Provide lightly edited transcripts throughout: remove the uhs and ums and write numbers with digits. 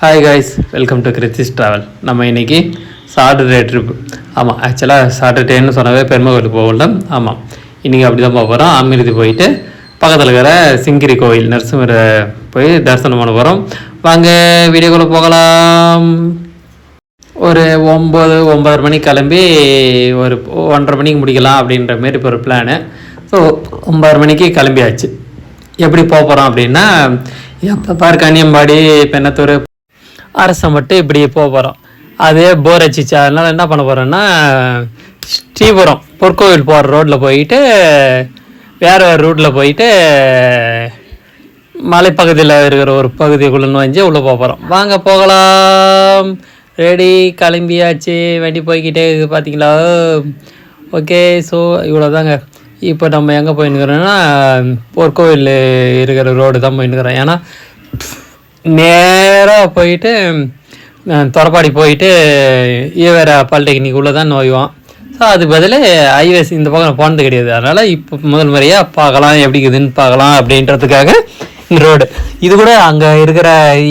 Hi guys, welcome to Krithi's travel. நம்ம இன்றைக்கி Saturday trip. ஆமாம், ஆக்சுவலாக சாட்டர்டேன்னு சொன்னவே பெருமை கோயிலுக்கு போகல. ஆமாம், இன்றைக்கி அப்படி தான் போக போகிறோம். அமிர்தி போயிட்டு பக்கத்தில் இருக்கிற சிங்கிரி கோயில் நரசிம்மரை போய் தரிசனம் பண்ண போகிறோம். வாங்க வீடியோக்குள்ளே போகலாம். ஒரு 9-9:30 மணிக்கு கிளம்பி ஒரு 1:30 மணிக்கு முடிக்கலாம் அப்படின்ற மாரி இப்போ ஒரு பிளானு. ஸோ 9:30 மணிக்கு கிளம்பியாச்சு. எப்படி போக போகிறோம் அப்படின்னா, எப்போ பார் கன்னியம்பாடி, பெண்ணத்தூர், அரசம் மட்டும் இப்படி போக போகிறோம். அதே போர் அடிச்சிச்சு. அதனால் என்ன பண்ண போகிறோன்னா, ஸ்ரீபுரம் பொற்கோவில் போகிற ரோட்டில் போயிட்டு வேறு ரூட்டில் போயிட்டு மலைப்பகுதியில் இருக்கிற ஒரு பகுதிக்குள்ளே நுழைஞ்சு உள்ளே போக போகிறோம். வாங்க போகலாம். ரெடி, கிளம்பியாச்சு. வண்டி போய்கிட்டே இருக்குது பார்த்தீங்களா. ஓகே, ஸோ இவ்வளோதாங்க. இப்போ நம்ம எங்கே போயின்னுக்கிறோன்னா, பொற்கோவில் இருக்கிற ரோடு தான் போயின்னுக்கிறோம். ஏன்னா நேராக போயிட்டு தொரப்பாடி போயிட்டு ஈவேரா பாலிடெக்னிக் உள்ளே தான் நோய்வோம். ஸோ அதுக்கு பதில் ஹைவேஸ் இந்த பக்கம் போனது கிடையாது. அதனால் இப்போ முதல் முறையாக பார்க்கலாம், எப்படி இருக்குதுன்னு பார்க்கலாம் அப்படின்றதுக்காக இந்த ரோடு. இது கூட அங்கே இருக்கிற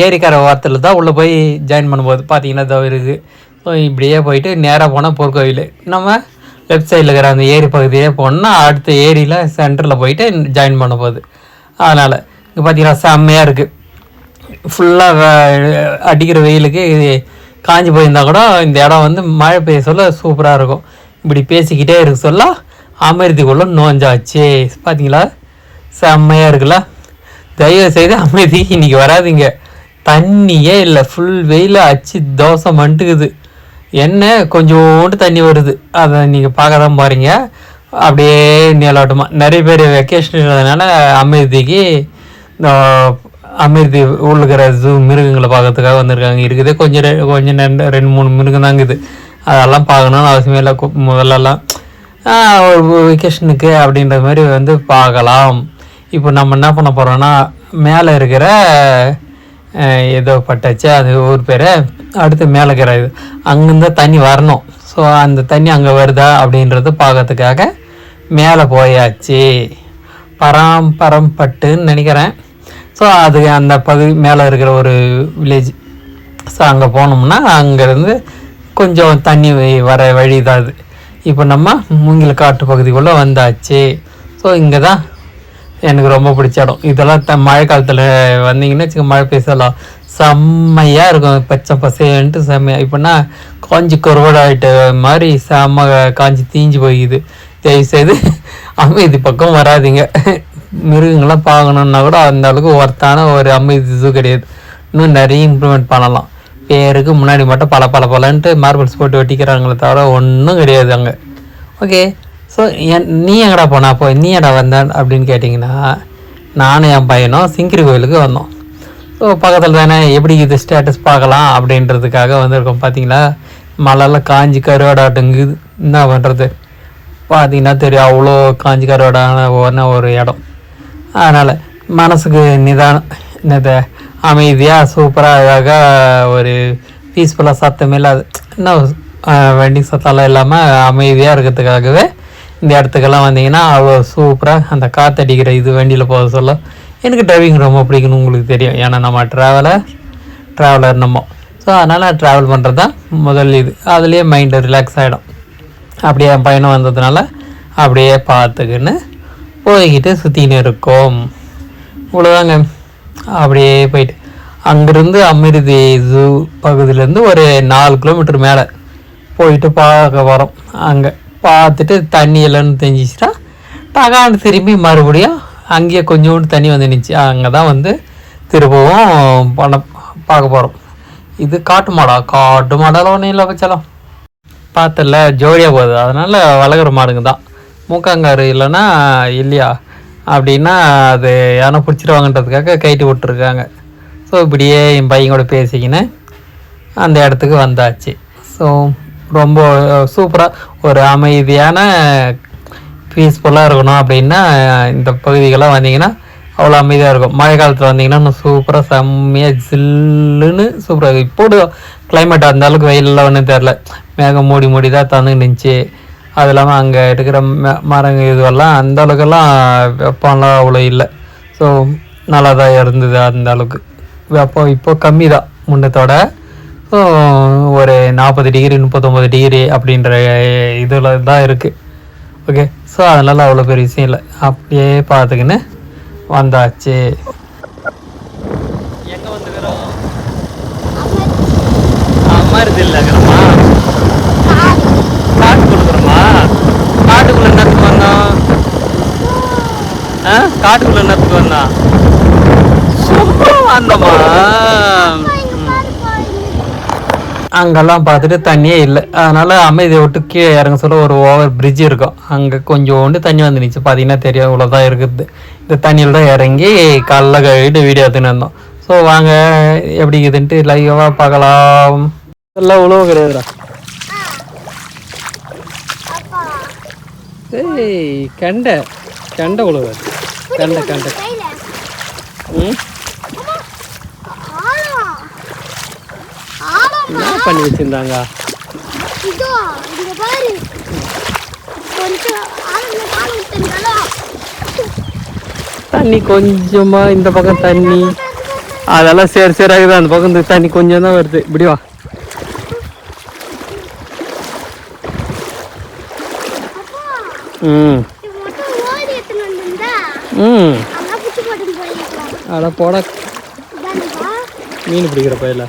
ஏரிக்கார வாரத்தில் தான் உள்ளே போய் ஜாயின் பண்ணும்போது பார்த்தீங்கன்னா தான் இருக்குது. ஸோ இப்படியே போயிட்டு நேராக போனால் பொற்கோவில். நம்ம லெஃப்ட் சைடில் இருக்கிற அந்த ஏரி பகுதியே போனோம்னா அடுத்த ஏரியில் சென்டரில் போயிட்டு ஜாயின் பண்ண போகுது. அதனால் இங்கே பார்த்தீங்கன்னா செம்மையாக இருக்குது. ஃபுல்லாக அடிக்கிற வெயிலுக்கு இது காஞ்சி போயிருந்தால் கூட இந்த இடம் வந்து மழை பெய்ய சொல்ல சூப்பராக இருக்கும். இப்படி பேசிக்கிட்டே இருக்க சொல்ல அமிர்திக்குள்ளே நோஞ்சாச்சு. பார்த்தீங்களா, செம்மையாக இருக்குல்ல. தயவு செய்து அமிர்திக்கு இன்றைக்கி வராதிங்க. தண்ணியே இல்லை, ஃபுல் வெயில் அச்சு தோசை மண்டுக்குது. என்ன கொஞ்சோண்டு தண்ணி வருது, அதை நீங்கள் பார்க்க தான் பாருங்க. அப்படியே நீலாட்டமாக நிறைய பேர் வெக்கேஷன் இருக்கிறதுனால அமிர்திக்கு அமிர்தி உள்ளுக்கிற ஜூ மிருகங்களை பார்க்கறதுக்காக வந்திருக்காங்க. இருக்குது கொஞ்சம் 2-3 மிருகம் தாங்க இது. அதெல்லாம் பார்க்கணுன்னு அவசியமே இல்லை. முதல்லலாம் ஒரு வெக்கேஷனுக்கு அப்படின்ற மாதிரி வந்து பார்க்கலாம். இப்போ நம்ம என்ன பண்ண போகிறோன்னா, மேலே இருக்கிற ஏதோ பட்டாச்சு அது ஊர் பேர், அடுத்து மேலே இருக்கிற இது அங்கேருந்து தண்ணி வரணும். ஸோ அந்த தண்ணி அங்கே வருதா அப்படின்றது பார்க்கறதுக்காக மேலே போயாச்சு. பரம்பட்டுன்னு நினைக்கிறேன். ஸோ அது அந்த பகுதி மேலே இருக்கிற ஒரு வில்லேஜ். ஸோ அங்கே போனோம்னா அங்கேருந்து கொஞ்சம் தண்ணி வர வழி தான் அது. இப்போ நம்ம மூங்கில் காட்டு பகுதிக்குள்ளே வந்தாச்சு. ஸோ இங்கே தான் எனக்கு ரொம்ப பிடிச்ச இடம். இதெல்லாம் மழை காலத்தில் வந்தீங்கன்னா வச்சுக்க, மழை பெய்யலாம் செம்மையாக இருக்கும். பச்சை பசேன்ட்டு செம்மையாக. இப்போனா காஞ்சி கருவடாயிட்ட மாதிரி செம்ம காஞ்சி தீஞ்சு போய்க்குது. தயவுசெய்து அமைதி பக்கம் வராதிங்க. மிருகங்கள்லாம் பார்க்கணுன்னா கூட அந்த அளவுக்கு ஒர்த்தான ஒரு அமைதி இது கிடையாது. இன்னும் நிறைய இம்ப்ரூவ்மெண்ட் பண்ணலாம். பேருக்கு முன்னாடி மட்டும் பலன்ட்டு மார்பிள்ஸ் போட்டு வெட்டிக்கிறாங்களே தவிர ஒன்றும் கிடையாது அங்கே. ஓகே, ஸோ நீ எங்கடா போனா, அப்போ நீ எடா வந்தான் அப்படின்னு கேட்டிங்கன்னா, நானும் என் பையனும் சிங்கிரி கோயிலுக்கு வந்தோம். ஸோ பக்கத்தில் தானே, எப்படி இது ஸ்டேட்டஸ் பார்க்கலாம் அப்படின்றதுக்காக வந்திருக்கோம். பார்த்தீங்களா, மழைலாம் காஞ்சி கருவாடாட்டுங்குது. என்ன பண்ணுறது பார்த்தீங்கன்னா தெரியும், அவ்வளோ காஞ்சி கருவாடான ஒரு இடம். அதனால் மனசுக்கு நிதானம், என்னது அமைதியாக சூப்பராக அழகாக ஒரு பீஸ்ஃபுல்லாக சத்தமே இல்லாது, இன்னும் வண்டி சத்தம்லாம் இல்லாமல் அமைதியாக இருக்கிறதுக்காகவே இந்த இடத்துக்கெல்லாம் வந்தீங்கன்னா அவ்வளோ சூப்பராக அந்த காற்றடிக்கிற இது வண்டியில் போக சொல்ல. எனக்கு டிரைவிங் ரொம்ப பிடிக்குன்னு உங்களுக்கு தெரியும். ஏன்னா நம்ம ட்ராவலர் நம்ம. ஸோ அதனால் ட்ராவல் பண்ணுறது தான் முதல் இது. அதுலேயே மைண்டு ரிலாக்ஸ் ஆகிடும். அப்படியே என் பையனும் வந்ததுனால அப்படியே பார்த்துக்கின்னு போய்கிட்டு சுற்றின்னு இருக்கோம். இவ்வளோதாங்க. அப்படியே போயிட்டு அங்கேருந்து அமிர்தி ஜூ பகுதியிலேருந்து ஒரு 4 கிலோமீட்டர் மேலே போயிட்டு பார்க்க வரோம். அங்கே பார்த்துட்டு தண்ணி இல்லைன்னு தெரிஞ்சிச்சுட்டா டகான்னு திரும்பி மறுபடியும் அங்கேயே கொஞ்சோண்டு தண்ணி வந்து நினச்சி அங்கே தான் வந்து திரும்பவும் பார்க்க போகிறோம். இது காட்டு மாடாலும் ஒன்றும் இல்லை வச்சாலும் பார்த்தல ஜோடியாக போகுது. அதனால் வளர்க்குற மாடுங்க தான். மூக்காங்காரு இல்லைன்னா இல்லையா அப்படின்னா அது யானை பிடிச்சிருவாங்கன்றதுக்காக கைட்டு விட்டுருக்காங்க. ஸோ இப்படியே என் பையன் கூட பேசிக்கின்னு அந்த இடத்துக்கு வந்தாச்சு. ஸோ ரொம்ப சூப்பராக ஒரு அமைதியான பீஸ்ஃபுல்லாக இருக்கணும் அப்படின்னா இந்த பகுதிகள்லாம் வந்தீங்கன்னா அவ்வளோ அமைதியாக இருக்கும். மழை காலத்தில் வந்தீங்கன்னா இன்னும் சூப்பராக செம்மையாக ஜில்லுன்னு சூப்பராக. இப்போது கிளைமேட் அந்த அளவுக்கு வெயிலெலாம் ஒன்றும் தெரில, மேகம் மூடி தான் தந்து நின்றுச்சு. அது இல்லாமல் அங்கே இருக்கிற மரங்கள் இதுவெல்லாம் அந்த அளவுக்கெல்லாம் வெப்பம்லாம் அவ்வளோ இல்லை. ஸோ நல்லா தான் இருந்தது. அந்த அளவுக்கு வெப்பம் இப்போ கம்மி தான். முன்னத்தோட ஒரு 40 டிகிரி 39 டிகிரி அப்படின்ற இதில் தான் இருக்குது. ஓகே, ஸோ அதனால் அவ்வளோ பெரிய விஷயம் இல்லை. அப்படியே பார்த்துக்கின்னு வந்தாச்சு. எங்கே வந்துக்கிறோம்? அமருது இல்லைங்கிறோமா? காட்டு கொடுக்குறோமா? காட்டுக்குள்ளே என்னத்துக்கு வந்தோம்? காட்டுக்குள்ளே என்னத்துக்கு வந்தோம்? வந்தோமா? அங்கெல்லாம் பார்த்துட்டு தண்ணியே இல்லை. அதனால் அமைதியை விட்டு கீழே இறங்க சொல்ல ஒரு ஓவர் பிரிட்ஜ் இருக்கும். அங்கே கொஞ்சோண்டு தண்ணி வந்து நிச்சு. பார்த்தீங்கன்னா தெரியும், இவ்வளோதான் இருக்குது. இந்த தண்ணியில் தான் இறங்கி காலைல கழுவிட்டு வீடியோ எடுத்துன்னு இருந்தோம். ஸோ வாங்க எப்படி இருக்குதுன்ட்டு லைவாக பார்க்கலாம். எல்லாம் உழவு கிடையாதுடா. ஏய் கண்டை கண்டை உழவு. கண்டை கண்டை. என்ன பண்ணி வச்சிருந்தாங்க? தண்ணி கொஞ்சமா இந்த பக்கம் தண்ணி அதெல்லாம் சேராகுது. அந்த பக்கம் இந்த தண்ணி கொஞ்சம் தான் வருது. இப்படி வா. அட போட. மீன் பிடிக்கிற பையில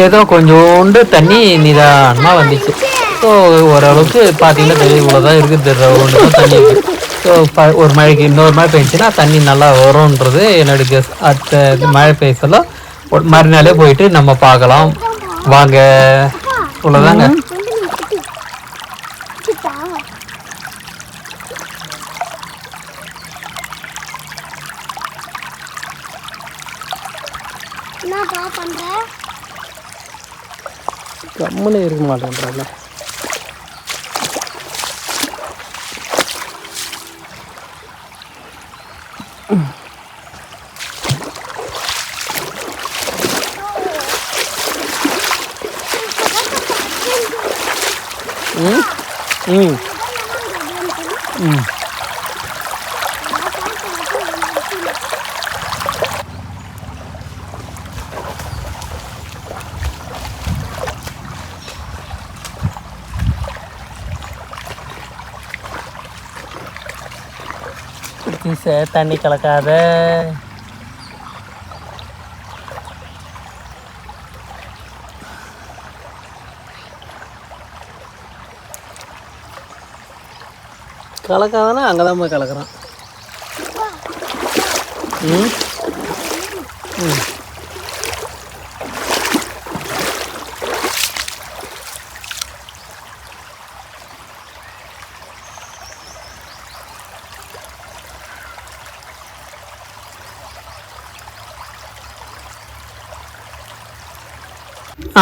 ஏதோ கொஞ்சோண்டு தண்ணி நிதானமாக வந்துச்சு. ஸோ ஓரளவுக்கு பார்த்தீங்கன்னா இவ்வளோதான் இருக்குது. ரவுண்டு தான் தண்ணி இருக்குது. ஸோ ஒரு மழைக்கு இன்னொரு மழை பெஞ்சுன்னா தண்ணி நல்லா வரும்ன்றது என்னோட கெஸ். அடுத்த மழை பெய்யலாம் மறுநாளே போயிட்டு நம்ம பார்க்கலாம் வாங்க. இவ்வளோதாங்க. கம்முனே இருக்க மாட்டேன்றாங்க. தண்ணி கலக்காத. கலக்காதானா அங்கே தான் போய் கலக்கிறான்.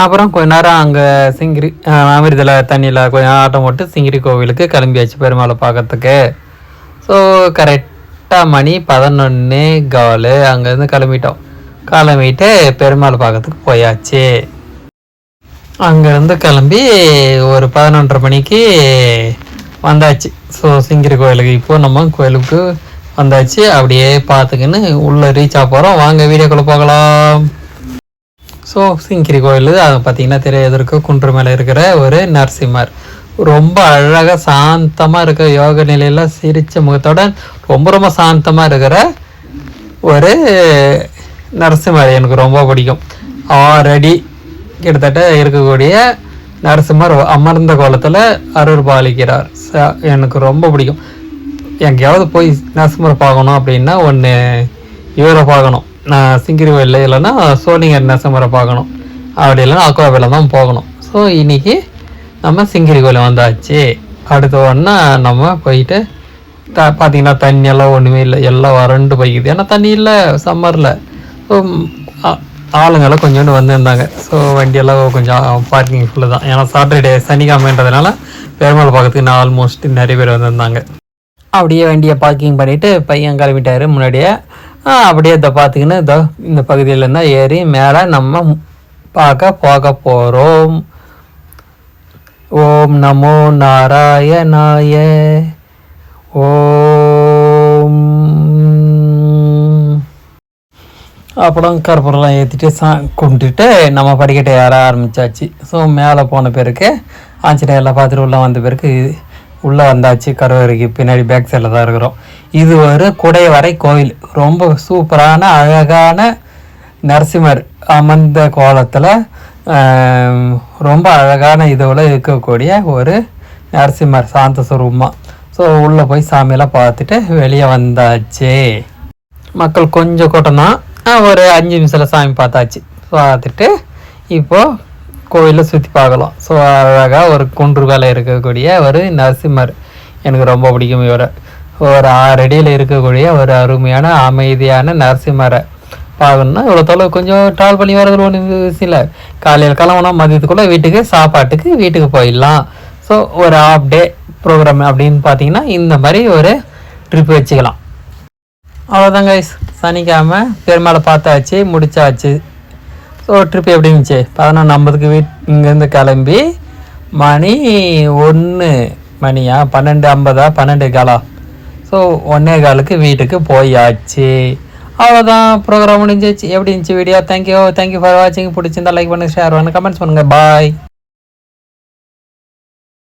அப்புறம் கொஞ்ச நேரம் அங்கே சிங்கிரி அமிர்தில் தண்ணியில் கொஞ்சம் ஆட்டம் போட்டு சிங்கிரி கோவிலுக்கு கிளம்பியாச்சு பெருமாளை பார்க்கறதுக்கு. ஸோ கரெக்டாக மணி 11:15 அங்கேருந்து கிளம்பிட்டு பெருமாள் பார்க்கறதுக்கு போயாச்சு. அங்கேருந்து கிளம்பி ஒரு 11:30 மணிக்கு வந்தாச்சு. ஸோ சிங்கிரி கோவிலுக்கு இப்போது நம்ம கோயிலுக்கு வந்தாச்சு. அப்படியே பார்த்துக்கின்னு உள்ளே ரீச் ஆக போகிறோம். வாங்க வீடியோக்குள்ளே போகலாம். ஸோ சிங்கிரி கோயில் அது பார்த்திங்கன்னா தெரியறதுக்கு குன்று மேலே இருக்கிற ஒரு நரசிம்மர். ரொம்ப அழகாக சாந்தமாக இருக்கிற யோக நிலையில் சிரித்த முகத்தோட ரொம்ப சாந்தமாக இருக்கிற ஒரு நரசிம்மர் எனக்கு ரொம்ப பிடிக்கும். 6 அடி கிட்டத்தட்ட இருக்கக்கூடிய நரசிம்மர் அமர்ந்த கோலத்தில் அருள் பாலிக்கிறார். எனக்கு ரொம்ப பிடிக்கும். எங்கேயாவது போய் நரசிம்மரை பார்க்கணும் அப்படின்னா ஒன்று இவரை பார்க்கணும். நான் சிங்கிரி கோயிலில் இல்லைன்னா சோழிங்கர் நரசிம்மரை பார்க்கணும். அப்படி இல்லைன்னா அக்குவாபேரில் தான் போகணும். ஸோ இன்றைக்கி நம்ம சிங்கிரி கோயில் வந்தாச்சு. அடுத்த உடனே நம்ம போயிட்டு பார்த்திங்கன்னா தண்ணியெல்லாம் ஒன்றுமே இல்லை, எல்லாம் வறண்டு போய்க்குது. ஏன்னா தண்ணி இல்லை சம்மரில். ஸோ ஆளுங்கெல்லாம் கொஞ்சோண்டு வந்துருந்தாங்க. ஸோ வண்டியெல்லாம் கொஞ்சம் பார்க்கிங் ஃபுல்லு தான். ஏன்னா சாட்டர்டே சனிக்கிழமைன்றதுனால பெருமாள் பார்க்கறதுக்கு ஆல்மோஸ்ட் நிறைய பேர் வந்திருந்தாங்க. அப்படியே வண்டியை பார்க்கிங் பண்ணிவிட்டு பையன் கிளம்பிட்டார் முன்னாடியே. அப்படியே இதை பார்த்திங்கன்னா இந்த பகுதியில் இருந்தால் ஏறி மேலே நம்ம பார்க்க போக போகிறோம். ஓம் நமோ நாராயணாய. ஓம். அப்புறம் கற்பூரெல்லாம் ஏற்றிட்டு கும்பிட்டுட்டு நம்ம படிக்கட்டை ஏற ஆரம்பித்தாச்சு. ஸோ மேலே போன பிறகு ஆஞ்சநேயரெல்லாம் பார்த்துட்டு உள்ளே வந்த பிறகு உள்ளே வந்தாச்சு. கருவறைக்கு பின்னாடி பேக் சைடில் தான் இருக்கிறோம். இது ஒரு குடைவரை கோயில். ரொம்ப சூப்பரான அழகான நரசிம்மர் அமர்ந்த கோலத்தில் ரொம்ப அழகான இதோட இருக்கக்கூடிய ஒரு நரசிம்மர் சாந்த சுரூபமாக. ஸோ உள்ளே போய் சாமியெல்லாம் பார்த்துட்டு வெளியே வந்தாச்சு. மக்கள் கொஞ்சம் கூட்டம் தான். ஒரு 5 நிமிஷத்தில் சாமி பார்த்தாச்சு. பார்த்துட்டு இப்போது கோயிலை சுற்றி பார்க்கலாம். ஸோ அழகாக ஒரு குன்று வேலை இருக்கக்கூடிய ஒரு நரசிம்மர். எனக்கு ரொம்ப பிடிக்கும். இவரை ஒரு 6 அடியில் இருக்கக்கூடிய ஒரு அருமையான அமைதியான நரசிம்மரை பார்க்கணுன்னா இவ்வளோ தொலைவு கொஞ்சம் ட்ராவல் பண்ணி வரது ஒன்று இல்லை. காலையில் கிளம்புனா மதியத்துக்குள்ளே வீட்டுக்கு சாப்பாட்டுக்கு வீட்டுக்கு போயிடலாம். ஸோ ஒரு ஹாஃப் டே ப்ரோக்ராம் அப்படின்னு பார்த்தீங்கன்னா இந்த மாதிரி ஒரு ட்ரிப் வச்சுக்கலாம். அவ்வளோதான் கைஸ். சனிக்கிழமை பெருமாளை பார்த்தாச்சு, முடிச்சாச்சு. ஸோ ட்ரிப் எப்படி இருந்துச்சு? 11:50 இங்கேருந்து கிளம்பி மணி 1 மணியா 12:50 12:15. ஸோ 1:15 வீட்டுக்கு போயாச்சு. அவ்வளோதான், ப்ரோக்ராம் முடிஞ்சிச்சு. எப்படி இருந்துச்சு வீடியோ? தேங்க்யூ ஃபார் வாட்சிங். பிடிச்சிருந்தா லைக் பண்ணுங்கள், ஷேர் பண்ணுங்கள், கமெண்ட்ஸ் பண்ணுங்கள். பாய்.